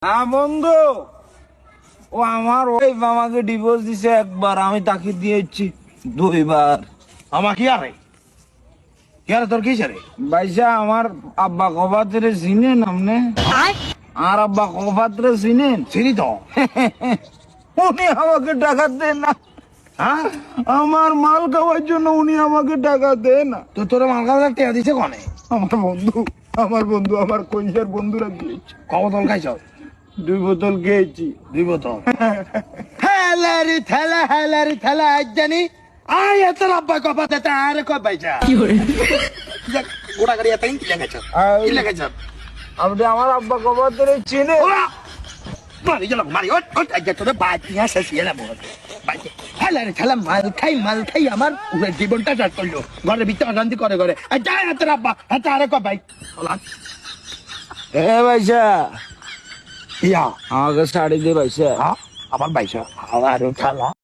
হ্যাঁ বন্ধু, ও আমার ওয়াইফ আমাকে ডিভোর্স দিছে একবার, আমি তাকে দিয়েছি দুইবার। আমার কি আরে তোর কি রে? ভাইসা আমার আব্বা কবাতরে চিনেন আপনি? আর আব্বা কবাতরে চিনেন? চিনি তো। উনি আমাকে টাকা দেন না। হ্যাঁ, আমার মাল খাওয়ার জন্য উনি আমাকে টাকা দেন না। তো তোর মালগার টেয়া দিছে কনে? আমার বন্ধু আমার কইসার বন্ধুরা দিয়েছে। ক বোতল খাইছ? 2 বোতল খেয়েছি। 2 বোতল। হেলারি থেলা আজ জানি আয় তোর আব্বা কপা দেতা আরে কই বাইজা কি হরে গোড়া গাড়ি এত কি লাগাইছ? কি লাগাইছ? আপনি আমার আব্বা কবাতরে চিনে? মারি গেল মারি ওট আজ তোর বাদ নিয়া শেষিয়ে না বল বাইজা হেলারি থেলা মাল খাই আমার পুরো জীবনটা শেষ করলো। ঘরের ভিতরে অশান্তি করে করে আজ যায় তোর আব্বা এত আরে কই বাই এ ভাইসা, ইয়া আমাকে শাড়ি দে ভাইসা। আমার বাইশা আবার খেলা